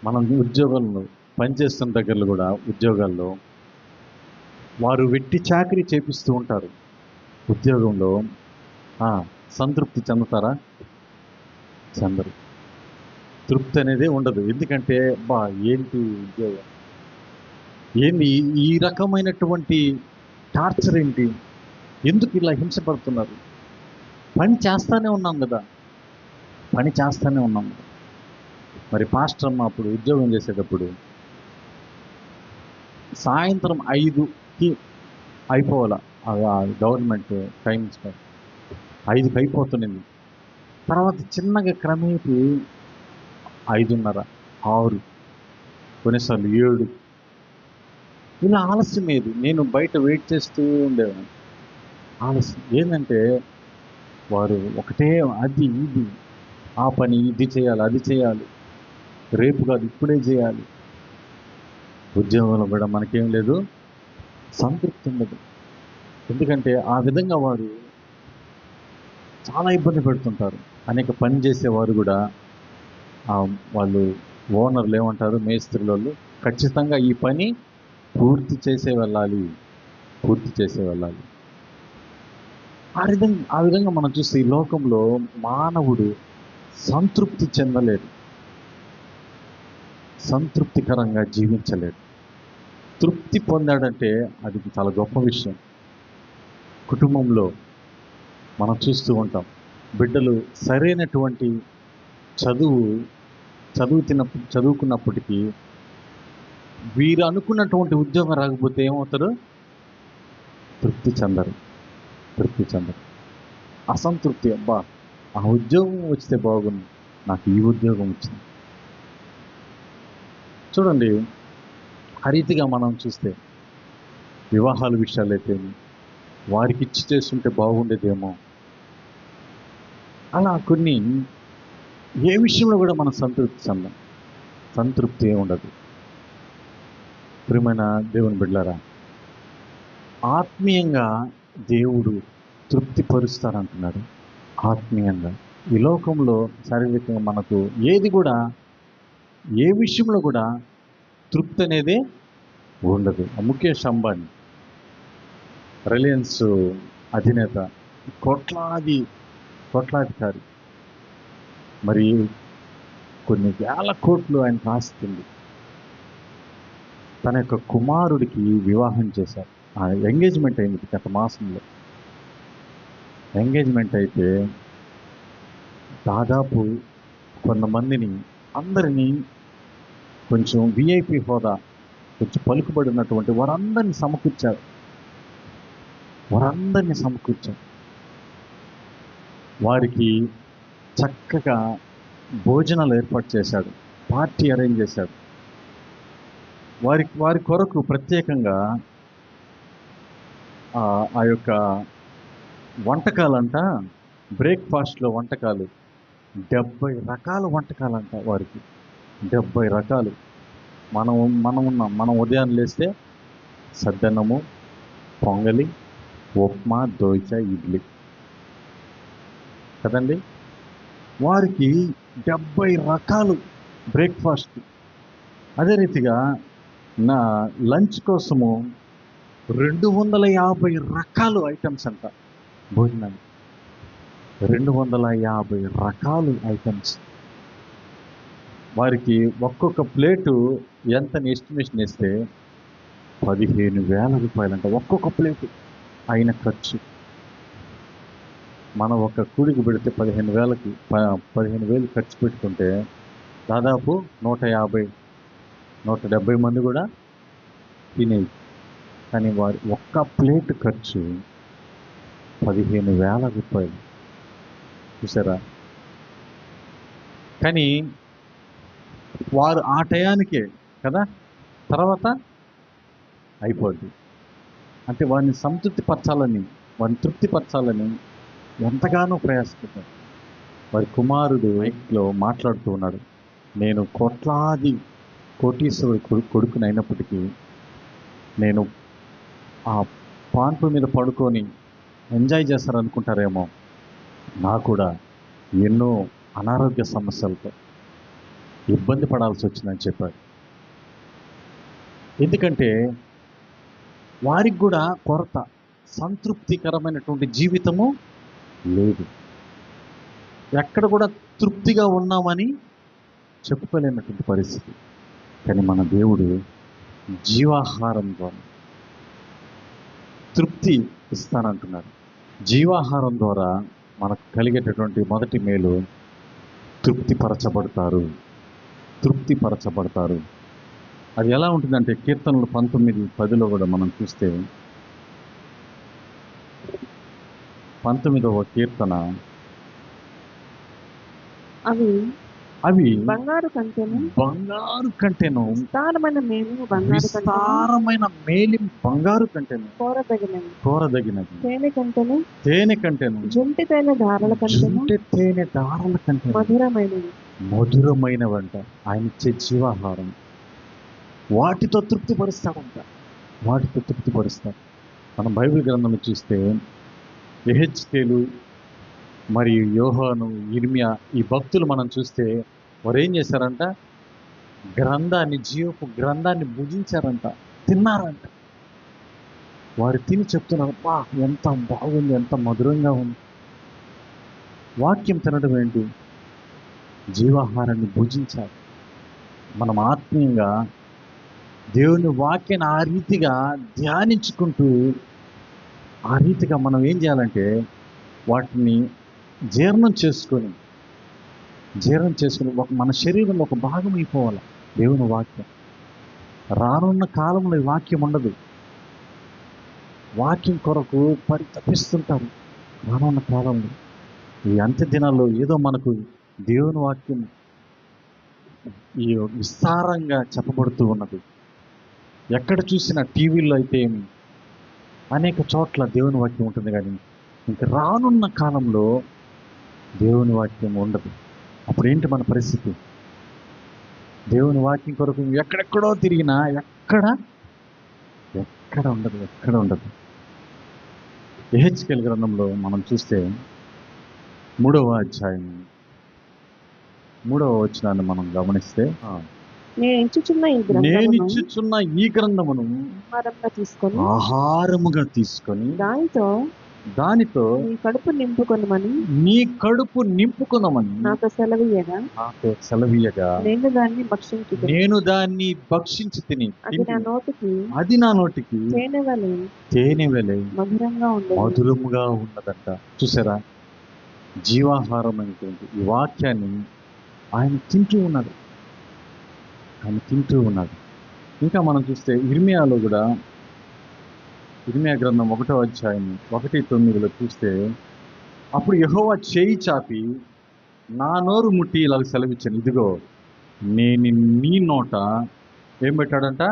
మనం ఉద్యోగాల్లో పనిచేస్తున్న దగ్గరలో కూడా, ఉద్యోగాల్లో వారు వెట్టి చాకరీ చేపిస్తూ ఉంటారు. ఉద్యోగంలో సంతృప్తి చెందుతారా? చెందరు. తృప్తి అనేది ఉండదు. ఎందుకంటే ఏంటి ఉద్యోగం, ఏంటి ఈ రకమైనటువంటి టార్చర్, ఏంటి, ఎందుకు ఇలా హింసపడుతున్నారు? పని చేస్తూనే ఉన్నాం కదా. మరి పాస్టర్ అమ్మ అప్పుడు ఉద్యోగం చేసేటప్పుడు సాయంత్రం 5కి అయిపోవాలా, గవర్నమెంట్ టైమ్స్ 5కి అయిపోతుంది. తర్వాత చిన్నగా క్రమేపీ 5:30, 6, కొన్నిసార్లు 7 ఇలా ఆలస్యం ఏది. నేను బయట వెయిట్ చేస్తూ ఉండేవాడిని. ఆలస్యం ఏంటంటే వారు ఒకటే అది ఇది, ఆ పని ఇది చేయాలి, అది చేయాలి, రేపు కాదు ఇప్పుడే చేయాలి. ఉద్యోగంలో కూడా మనకేం లేదు, సంతృప్తి ఉండదు. ఎందుకంటే ఆ విధంగా వారు చాలా ఇబ్బంది పెడుతుంటారు. అనేక పని చేసేవారు కూడా వాళ్ళు ఓనర్లు ఏమంటారు, మేస్త్రుల వాళ్ళు, ఖచ్చితంగా ఈ పని పూర్తి చేసే వెళ్ళాలి. ఆ విధంగా మనం చూస్తే ఈ లోకంలో మానవుడు సంతృప్తి చెందలేడు, సంతృప్తికరంగా జీవించలేడు. తృప్తి పొందాడంటే అది చాలా గొప్ప విషయం. కుటుంబంలో మనం చూస్తూ ఉంటాం, బిడ్డలు సరైనటువంటి చదువుకున్నప్పటికీ వీరు అనుకున్నటువంటి ఉద్యోగం రాకపోతే ఏమవుతారు? తృప్తి చెందరు. అసంతృప్తి, ఆ ఉద్యోగం వస్తే బాగుంది, నాకు ఈ ఉద్యోగం వచ్చింది. చూడండి, ఆ రీతిగా మనం చూస్తే వివాహాల విషయాలైతే వారికి ఇచ్చి చేస్తుంటే బాగుండేదేమో, అలా కొన్ని ఏ విషయంలో కూడా మనం సంతృప్తి ఉండదు. ప్రియమైన దేవుని బిడ్డలారా, ఆత్మీయంగా దేవుడు తృప్తిపరుస్తారంటున్నాడు. ఆత్మీయంగా ఈ లోకంలో శారీరకంగా మనకు ఏది కూడా, ఏ విషయంలో కూడా తృప్తి అనేది ఉండదు. ముఖేష్ అంబానీ, రిలయన్స్ అధినేత, కోట్లాధికారి, మరి కొన్ని వేల కోట్లు ఆయన ఆస్తుంది. తన యొక్క కుమారుడికి వివాహం చేశారు. ఎంగేజ్మెంట్ అయింది గత మాసంలో. ఎంగేజ్మెంట్ అయితే దాదాపు కొంతమందిని అందరినీ కొంచెం విఐపి హోదా కొంచెం పలుకుబడినటువంటి వారందరినీ సమకూర్చారు. వారికి చక్కగా భోజనాలు ఏర్పాటు చేశాడు, పార్టీ అరేంజ్ చేశాడు. వారి కొరకు ప్రత్యేకంగా ఆ యొక్క వంటకాలంట, బ్రేక్ఫాస్ట్లో వంటకాలు 70 రకాల వంటకాలంట వారికి. 70 రకాలు. మనం ఉదయం లేస్తే సద్దన్నము, పొంగలి, ఉప్మా, దోశ, ఇడ్లీ కదండి. వారికి 70 రకాలు బ్రేక్ఫాస్ట్. అదే రీతిగా నా లంచ్ కోసము 250 రకాలు ఐటమ్స్ అంట భోజనాలు. 250 రకాలు ఐటమ్స్. వారికి ఒక్కొక్క ప్లేటు ఎంతని ఎస్టిమేషన్ వేస్తే 15,000 రూపాయలంట ఒక్కొక్క ప్లేటు అయిన ఖర్చు. మనం ఒక కూడికి పెడితే 15,000 ఖర్చు పెట్టుకుంటే దాదాపు 150-170 మంది కూడా తినేది. కానీ వారి ఒక్క ప్లేట్ ఖర్చు 15,000 రూపాయలు. చూసారా? కానీ వారు ఆ టయానికే కదా, తర్వాత అయిపోద్ది. అంటే వారిని వారిని తృప్తిపరచాలని ఎంతగానో ప్రయాసపడ్డారు. వారి కుమారుడు మైక్లో మాట్లాడుతూ ఉన్నాడు, నేను కోటీశ్వరుడు కొడుకునైనప్పటికీ నేను ఆ పాన్పు మీద పడుకొని ఎంజాయ్ చేస్తారనుకుంటారేమో, నాకు కూడా ఎన్నో అనారోగ్య సమస్యలతో ఇబ్బంది పడాల్సి వచ్చిందని చెప్పాడు. ఎందుకంటే వారికి కూడా కొరత, సంతృప్తికరమైనటువంటి జీవితము లేదు. ఎక్కడ కూడా తృప్తిగా ఉన్నామని చెప్పుకోలేనటువంటి పరిస్థితి. కానీ మన దేవుడు జీవాహారం ద్వారా తృప్తి ఇస్తానంటున్నాడు. జీవాహారం ద్వారా మనకు కలిగేటటువంటి మొదటి మేలు తృప్తిపరచబడతారు. అది ఎలా ఉంటుందంటే కీర్తనలు 19:10 కూడా మనం చూస్తే 19వ కీర్తన, అవి బంగారు కంటేను విస్తారమైన మేలి బంగారు కంటేను కోరదగినది తేనె కంటేను జుంటి తేనె దారాల కంటే మధురమైనవంట. ఆయన ఇచ్చే జీవాహారం వాటితో తృప్తిపరుస్తాడంట. మనం బైబిల్ గ్రంథంలో చూస్తే యెహెజ్కేలు మరియు యోహాను, ఇర్మియా ఈ భక్తులు మనం చూస్తే వారు ఏం చేశారంట, జీవపు గ్రంథాన్ని భుజించారంట, తిన్నారంట. వారు తిని చెప్తున్నారు, బా ఎంత బాగుంది, ఎంత మధురంగా ఉంది. వాక్యం తినడం ఏంటి? జీవాహారాన్ని భుజించాలి. మనం ఆత్మీయంగా దేవుని వాక్యాన్ని ఆ రీతిగా ధ్యానించుకుంటూ ఆ రీతిగా మనం ఏం చేయాలంటే వాటిని జీర్ణం చేసుకొని మన శరీరంలో ఒక భాగం అయిపోవాలి దేవుని వాక్యం. రానున్న కాలంలో ఈ వాక్యం ఉండదు. వాక్యం కొరకు పరితపిస్తుంటారు రానున్న కాలంలో. ఈ అంత్య దినాల్లో ఏదో మనకు దేవుని వాక్యం ఈ విస్తారంగా చెప్పబడుతూ ఉన్నది. ఎక్కడ చూసినా టీవీల్లో అయితే ఏమి అనేక చోట్ల దేవుని వాక్యం ఉంటుంది, కానీ ఇంకా రానున్న కాలంలో దేవుని వాక్యం ఉండదు. అప్పుడు ఏంటి మన పరిస్థితి? దేవుని వాక్యం కొరకు ఎక్కడెక్కడో తిరిగినా ఎక్కడ ఉండదు. యెహెజ్కేలు గ్రంథంలో మనం చూస్తే 3వ అధ్యాయం 3వ వచనాన్ని మనం గమనిస్తే, నేను ఇచ్చుచున్న ఈ గ్రంథమును ఆహారముగా తీసుకొని దానితో నీ కడుపు నింపుకొనమని నీ కడుపు నింపుకున్నామని నాకు సెలవీయగా నాకు సెలవీయగా నేను దాన్ని భక్షించుదును. నేను దాన్ని భక్షించి తిని అది నా నోటికి అది నా నోటికి తేనెవలె తేనెవలే మధురంగా ఉండేది. మధురముగా ఉన్నదంట. చూసారా, జీవాహారం అనేటువంటి ఈ వాక్యాన్ని ఆయన తింటూ ఉన్నాడు. ఆయన తింటూ ఉన్నాడు. ఇంకా మనం చూస్తే ఇర్మియాలో కూడా, ఇర్మియా గ్రంథం 1వ అధ్యాయం 1:9 చూస్తే, అప్పుడు యెహోవా చేయి చాపి నా నోరు ముట్టి ఇలాగ సెలవిచ్చాను, ఇదిగో నేను నీ నోట ఏం పెట్టాడంట,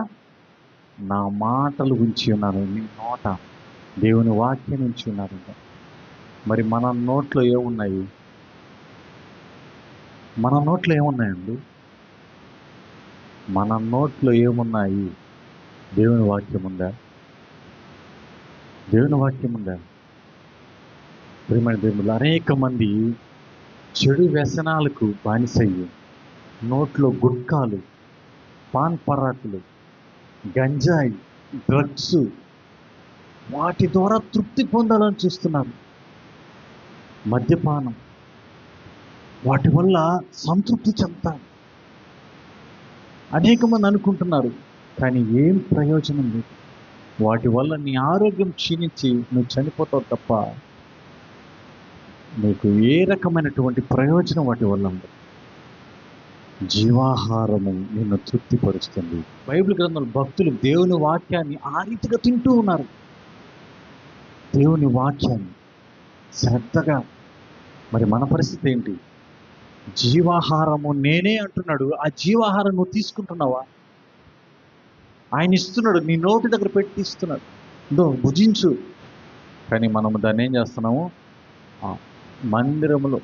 నా మాటలు ఉంచి ఉన్నాను. నీ నోట దేవుని వాక్యం ఉంచి ఉన్నారంట. మరి మన నోట్లో ఏమున్నాయి? మన నోట్లో ఏమున్నాయండి? మన నోట్లో ఏమున్నాయి? దేవుని వాక్యం ఉందా? దేవుని వాక్యం ఉందా? ప్రియమైన దేవుళ్ళు, అనేక మంది చెడు వ్యసనాలకు బానిసయ్యి నోట్లో గుట్కాలు, పాన్ పరాకులు, గంజాయి, డ్రగ్స్, వాటి ద్వారా తృప్తి పొందాలని చూస్తున్నారు. మద్యపానం, వాటి వల్ల సంతృప్తి చెందుతారు. అనేక మంది అనుకుంటున్నారు, కానీ ఏం ప్రయోజనం లేదు. వాటి వల్ల నీ ఆరోగ్యం క్షీణించి నువ్వు చనిపోతావు తప్ప నీకు ఏ రకమైనటువంటి ప్రయోజనం వాటి వల్ల ఉండదు. జీవాహారము నిన్ను తృప్తిపరుస్తుంది. బైబిల్ గ్రంథంలో భక్తులు దేవుని వాక్యాన్ని ఆ రీతిగా తింటూ ఉన్నారు. దేవుని వాక్యాన్ని శ్రద్ధగా. మరి మన పరిస్థితి ఏంటి? జీవాహారము నేనే అంటున్నాడు. ఆ జీవాహారం నువ్వు తీసుకుంటున్నావా? ఆయన ఇస్తున్నాడు, నీ నోటి దగ్గర పెట్టి ఇస్తున్నాడు, ఇదో భుజించు. కానీ మనము దాన్ని ఏం చేస్తున్నాము? మందిరంలో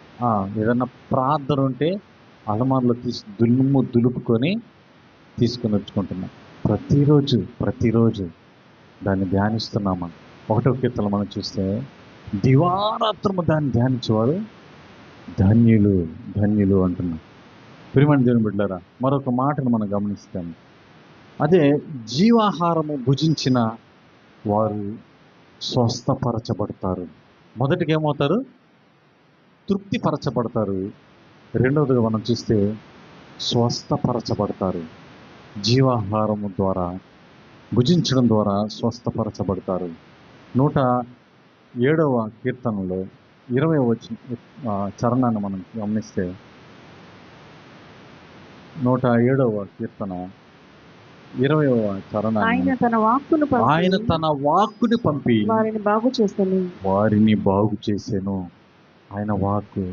ఏదన్నా ప్రార్థన ఉంటే అలమారులో దులుపుకొని తీసుకొని వచ్చుకుంటున్నాం. ప్రతిరోజు దాన్ని ధ్యానిస్తున్నామని. 1వ కీర్తన మనం చూస్తే, దివారాత్రము దాన్ని ధ్యానించేవారు ధన్యులు అంటున్నాం. ప్రియమైన దేవుని బిడ్డలారా, మరొక మాటను మనం గమనిస్తాము. అదే జీవాహారము భుజించిన వారు స్వస్థపరచబడతారు. మొదటిగా ఏమవుతారు? తృప్తిపరచబడతారు. రెండవదిగా మనం చూస్తే స్వస్థపరచబడతారు. జీవాహారము ద్వారా, భుజించడం ద్వారా స్వస్థపరచబడతారు. 107వ కీర్తనలో 20వ చరణాన్ని మనం గమనిస్తే, 107వ కీర్తన 20వ చరణాన్ని, ఆయన తన వాక్కుని పంపి వారిని బాగు చేసెను. ఆయన వాక్కు.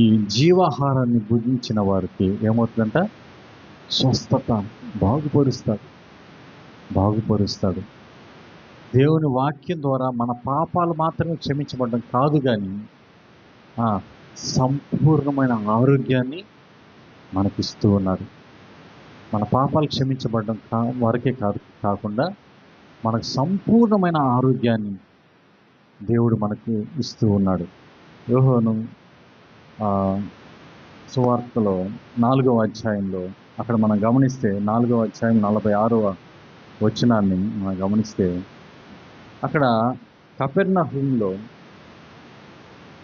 ఈ జీవాహారాన్ని భుజించిన వారికి ఏమవుతుందంట? స్వస్థత. బాగుపరుస్తాడు. దేవుని వాక్యం ద్వారా మన పాపాలు మాత్రమే క్షమించబడడం కాదు, కానీ సంపూర్ణమైన ఆరోగ్యాన్ని మనకిస్తూ ఉన్నాడు. మన పాపాలు క్షమించబడడం వరకే కాకుండా మనకు సంపూర్ణమైన ఆరోగ్యాన్ని దేవుడు మనకు ఇస్తూ ఉన్నాడు. యోహాను సువార్తలో 4వ అధ్యాయంలో అక్కడ మనం గమనిస్తే, 4వ అధ్యాయం 46వ వచనాన్ని మనం గమనిస్తే, అక్కడ కపెర్నహూములో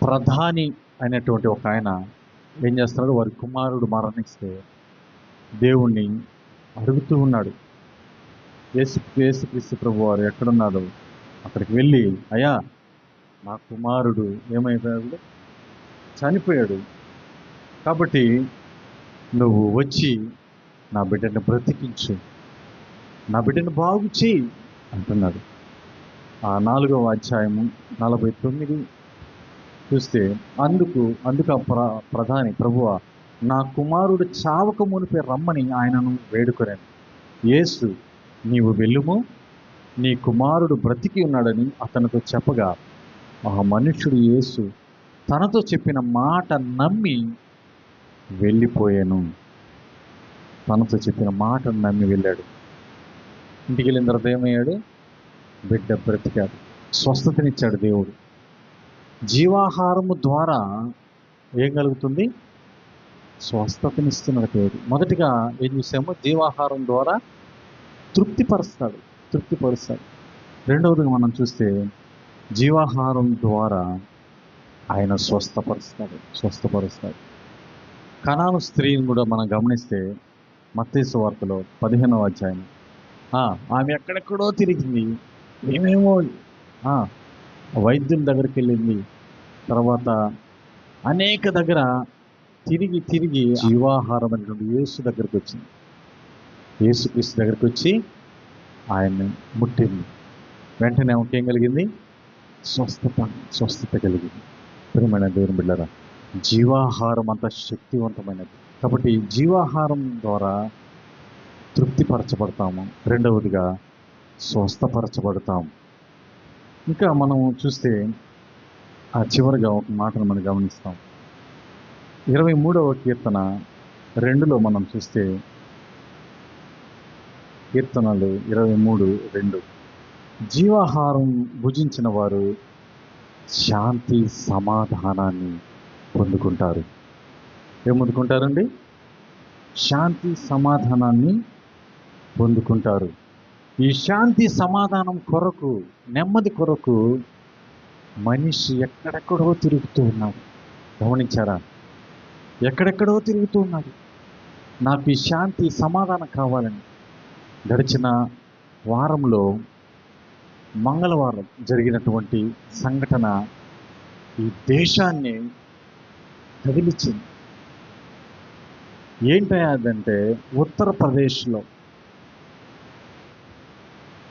ప్రధాని అయినటువంటి ఒక ఆయన ఏం చేస్తున్నాడు? వారి కుమారుడు మరణిస్తే దేవుణ్ణి అడుగుతూ ఉన్నాడు. యేసుక్రీస్తు ప్రభు వారు ఎక్కడున్నాడు? అక్కడికి వెళ్ళి, అయ్యా నా కుమారుడు ఏమైపోయాడు? చనిపోయాడు. కాబట్టి నువ్వు వచ్చి నా బిడ్డను బ్రతికించు, నా బిడ్డను బాగు చేయి అంటున్నాడు. ఆ 4వ అధ్యాయము 49 చూస్తే, అందుకు ప్రధాని, ప్రభువా నా కుమారుడు చావక మునిపే రమ్మని ఆయనను వేడుకొనాను. యేసు, నీవు వెళ్ళుము, నీ కుమారుడు బ్రతికి ఉన్నాడని అతనితో చెప్పగా, ఆ మనుష్యుడు యేసు తనతో చెప్పిన మాట నమ్మి వెళ్ళిపోయాను. వెళ్ళాడు. ఇంటికి వెళ్ళిన తర్వాత ఏమయ్యాడు? బిడ్డ బ్రతికాడు, స్వస్థతనిచ్చాడు దేవుడు. జీవాహారము ద్వారా ఏం కలుగుతుంది? స్వస్థతనిస్తున్నాడు దేవుడు. మొదటిగా ఏం చూసామో, జీవాహారం ద్వారా తృప్తిపరుస్తాడు. రెండవదిగా మనం చూస్తే జీవాహారం ద్వారా ఆయన స్వస్థపరుస్తాడు. కనాను స్త్రీని కూడా మనం గమనిస్తే మత్తయి సువార్తలో 15వ అధ్యాయం ఆమె ఎక్కడెక్కడో తిరిగింది, ఏమేమో వైద్యుల దగ్గరికి వెళ్ళింది, తర్వాత అనేక దగ్గర తిరిగి జీవాహారం అనేటువంటి యేసు దగ్గరికి వచ్చింది. యేసుక్రీస్తు దగ్గరికి వచ్చి ఆయన్ని ముట్టింది. వెంటనే ఆమెకేం కలిగింది? స్వస్థత కలిగింది. ప్రియమైన దేవుని బిడ్డలారా, జీవాహారం అంత శక్తివంతమైనది. కాబట్టి జీవాహారం ద్వారా తృప్తిపరచబడతాము, రెండవదిగా స్వస్థపరచబడతాము. ఇంకా మనం చూస్తే ఆ చివరిగా ఒక మాటను మనం గమనిస్తాం. 23వ కీర్తన 2లో మనం చూస్తే, కీర్తనలు 23:2, జీవాహారం భుజించిన వారు శాంతి సమాధానాన్ని పొందుకుంటారు. ఏం పొందుకుంటారండి? శాంతి సమాధానాన్ని పొందుకుంటారు. ఈ శాంతి సమాధానం కొరకు, నెమ్మది కొరకు మనిషి ఎక్కడెక్కడో తిరుగుతూ ఉన్నాడు. గమనించారా? ఎక్కడెక్కడో తిరుగుతూ ఉన్నాడు. నాకు ఈ శాంతి సమాధానం కావాలని. గడిచిన వారంలో మంగళవారం జరిగినటువంటి సంఘటన ఈ దేశాన్ని కదిలించింది. ఏంటంటే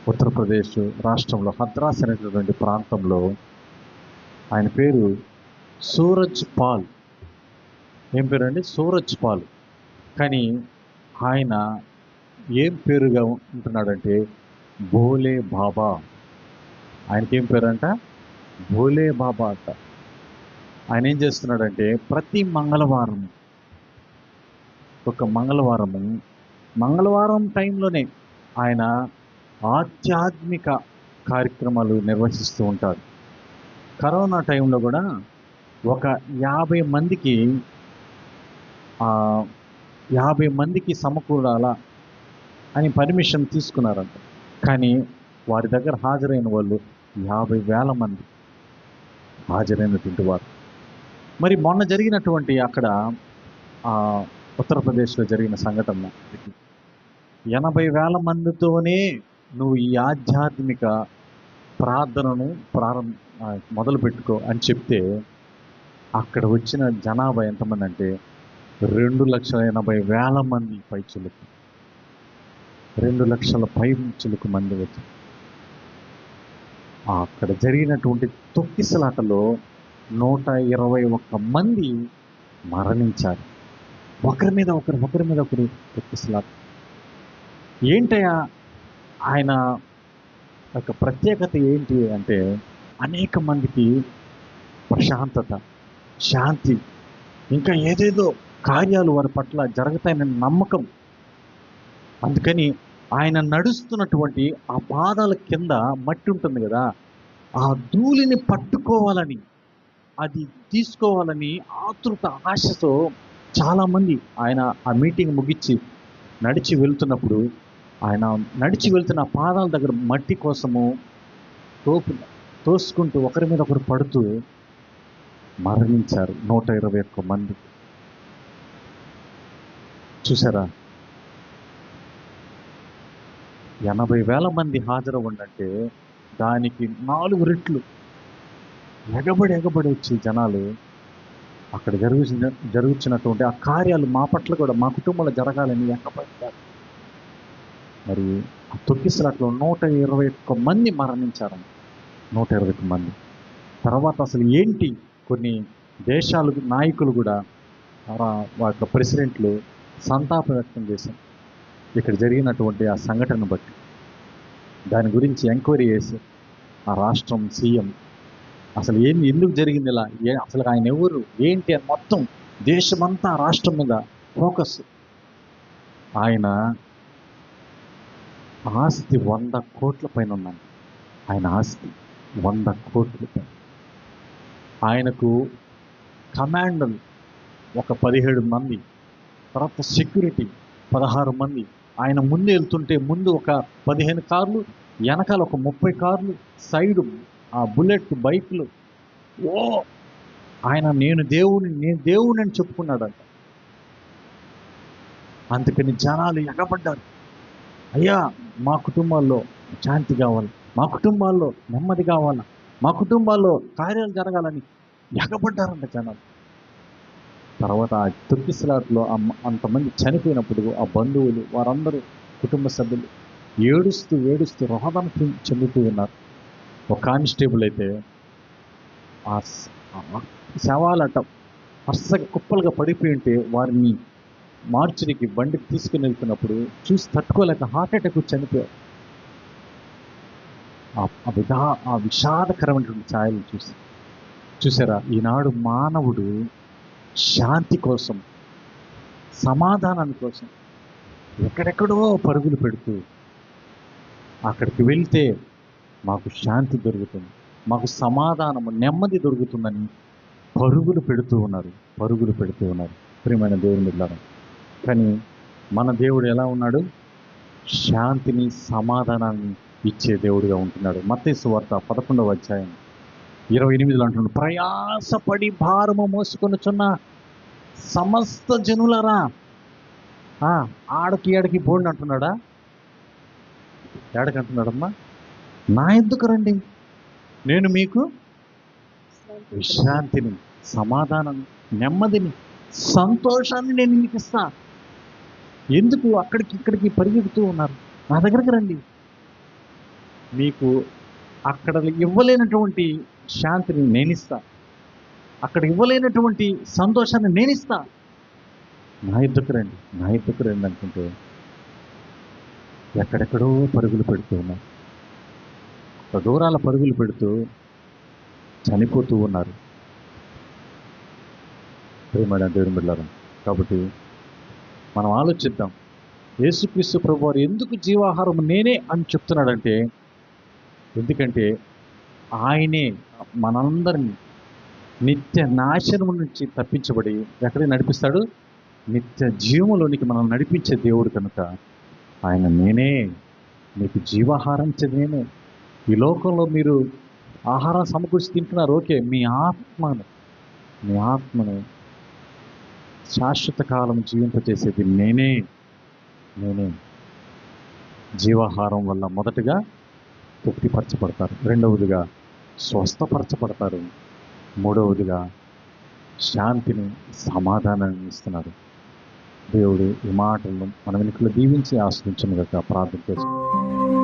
ఉత్తరప్రదేశ్ రాష్ట్రంలో హద్రాస్ అనేటటువంటి ప్రాంతంలో ఆయన పేరు సూరజ్ పాల్. ఏం పేరు అండి? సూరజ్ పాల్. కానీ ఆయన ఏం పేరుగా ఉంటున్నాడంటే భోలే బాబా. ఆయనకేం పేరంట? భోలే బాబా అంట. ఆయన ఏం చేస్తున్నాడంటే ప్రతి మంగళవారం, ఒక మంగళవారం టైంలోనే ఆయన ఆధ్యాత్మిక కార్యక్రమాలు నిర్వహిస్తూ ఉంటారు. కరోనా టైంలో కూడా ఒక 50 మందికి సమకూడాలా అని పర్మిషన్ తీసుకున్నారంట. కానీ వారి దగ్గర హాజరైన వాళ్ళు 50,000 మంది హాజరైనటువంటి వారు. మరి మొన్న జరిగినటువంటి అక్కడ ఉత్తరప్రదేశ్లో జరిగిన సంఘటన, 80,000 మందితోనే నువ్వు ఈ ఆధ్యాత్మిక ప్రార్థనను మొదలు పెట్టుకో అని చెప్తే అక్కడ వచ్చిన జనాభా ఎంతమంది అంటే 2,80,000 మంది పైచులకు, 2 లక్షల పైచులకు మంది వచ్చారు. అక్కడ జరిగినటువంటి తొక్కిసలాటలో 121 మంది మరణించారు. ఒకరి మీద ఒకరు తొక్కిసలాట. ఏంటయ్యా ఆయన యొక్క ప్రత్యేకత ఏంటి అంటే అనేక మందికి ప్రశాంతత, శాంతి, ఇంకా ఏదేదో కార్యాలు వారి పట్ల జరుగుతాయనే నమ్మకం. అందుకని ఆయన నడుస్తున్నటువంటి ఆ పాదాల కింద మట్టి ఉంటుంది కదా, ఆ ధూళిని పట్టుకోవాలని, అది తీసుకోవాలని ఆతృత, ఆశతో చాలామంది ఆయన ఆ మీటింగ్ ముగించి నడిచి వెళ్తున్నప్పుడు, ఆయన నడిచి వెళ్తున్న పాదాల దగ్గర మట్టి కోసము తోసుకుంటూ ఒకరి మీద ఒకరు పడుతూ మరణించారు 121 మంది. చూసారా? 80,000 మంది హాజరవ్వండంటే దానికి 4 రెట్లు ఎగబడి వచ్చి జనాలు అక్కడ జరుగుతున్నటువంటి ఆ కార్యాలు మా పట్ల కూడా, మా కుటుంబంలో జరగాలని ఎక్కబడ్డారు. మరి ఆ తొక్కిసలాట్లో 121 మంది మరణించారు. 121 మంది. తర్వాత అసలు ఏంటి, కొన్ని దేశాలు నాయకులు కూడా వారి యొక్క ప్రెసిడెంట్లు సంతాపం వ్యక్తం చేశారు ఇక్కడ జరిగినటువంటి ఆ సంఘటన బట్టి. దాని గురించి ఎంక్వైరీ చేసి ఆ రాష్ట్రం సీఎం అసలు ఎందుకు జరిగింది ఇలా, అసలు ఆయన ఎవరు ఏంటి అని మొత్తం దేశమంతా రాష్ట్రం మీద ఫోకస్. ఆయన ఆస్తి 100 కోట్ల పైన ఉందండి. ఆయన ఆస్తి 100 కోట్ల పైన. ఆయనకు కమాండర్ ఒక 17 మంది, తర్వాత సెక్యూరిటీ 16 మంది. ఆయన ముందు వెళ్తుంటే ముందు ఒక 15 కార్లు, వెనకాల ఒక 30 కార్లు, సైడు ఆ బుల్లెట్ బైక్లు. ఓ ఆయన నేను దేవుని అని చెప్పుకున్నాడంట. అందుకని జనాలు ఎగబడ్డారు. అయ్యా మా కుటుంబాల్లో శాంతి కావాలి, మా కుటుంబాల్లో నెమ్మది కావాలా, మా కుటుంబాల్లో కార్యాలు జరగాలని ఎగబడ్డారంట జనాలు. తర్వాత ఆ తొక్కిసలాట్లో అంతమంది చనిపోయినప్పుడు ఆ బంధువులు వారందరూ కుటుంబ సభ్యులు ఏడుస్తూ రోదన చెందుతూ ఉన్నారు. ఒక కానిస్టేబుల్ అయితే ఆ శవాలట వరుసగా కుప్పలుగా పడిపోయి ఉంటే వారిని మార్చురికి బండికి తీసుకుని వెళ్తున్నప్పుడు చూసి తట్టుకోలేక హార్ట్ అటాక్ చనిపోయారు. ఆ విషాదకరమైనటువంటి ఛాయలు చూసారా? ఈనాడు మానవుడు శాంతి కోసం, సమాధానం కోసం ఎక్కడెక్కడో పరుగులు పెడుతూ, అక్కడికి వెళ్తే మాకు శాంతి దొరుకుతుంది, మాకు సమాధానము నెమ్మది దొరుకుతుందని పరుగులు పెడుతూ ఉన్నారు. ప్రియమైన దేవుని బిడ్డలారా, కానీ మన దేవుడు ఎలా ఉన్నాడు? శాంతిని, సమాధానాన్ని ఇచ్చే దేవుడిగా ఉంటున్నాడు. మత్తయి సువార్త 11వ అధ్యాయం 28 అంటున్నాడు, ప్రయాసపడి భారము మోసుకొనుచున్న సమస్త జనులరా. ఆడకి ఏడకి బోండి అంటున్నాడా? ఏడకంటున్నాడమ్మా? నా ఎందుకు రండి, నేను మీకు విశ్రాంతిని, సమాధానం, నెమ్మదిని, సంతోషాన్ని నేను మీకు ఇస్తా. ఎందుకు అక్కడికి ఇక్కడికి పరిగెడుతూ ఉన్నారు? నా దగ్గరికి రండి. మీకు అక్కడ ఇవ్వలేనటువంటి శాంతిని నేనిస్తా, అక్కడ ఇవ్వలేనటువంటి సంతోషాన్ని నేనిస్తా. నా యుద్ధకు రండి అనుకుంటే ఎక్కడెక్కడో పరుగులు పెడుతూ ఉన్నారు. దూరాల పరుగులు పెడుతూ చనిపోతూ ఉన్నారు. ప్రియమైన దేవుని బిడ్డలారా, కాబట్టి మనం ఆలోచిద్దాం. యేసుక్రీస్తు ప్రభువారు ఎందుకు జీవాహారం నేనే అని చెప్తున్నాడంటే, ఎందుకంటే ఆయనే మనందరినీ నిత్య నాశనం నుంచి తప్పించబడి ఎక్కడికి నడిపిస్తాడు? నిత్య జీవంలోనికి మనం నడిపించే దేవుడు కనుక ఆయన నేనే, మీకు జీవాహారం ఇచ్చేది నేనే. ఈ లోకంలో మీరు ఆహారం సమకూర్చి తింటున్నారు, ఓకే. మీ ఆత్మను శాశ్వత కాలం జీవింపచేసేది నేనే. జీవాహారం వల్ల మొదటగా తృప్తిపరచబడతారు, రెండవదిగా స్వస్థపరచబడతారు, మూడవదిగా శాంతిని, సమాధానాన్ని ఇస్తున్నారు. దేవుడు ఈ మాటలను మన వెనుకలో దీవించి ఆశ్రయించను గాక. ప్రార్థన చేసుకుంటాం.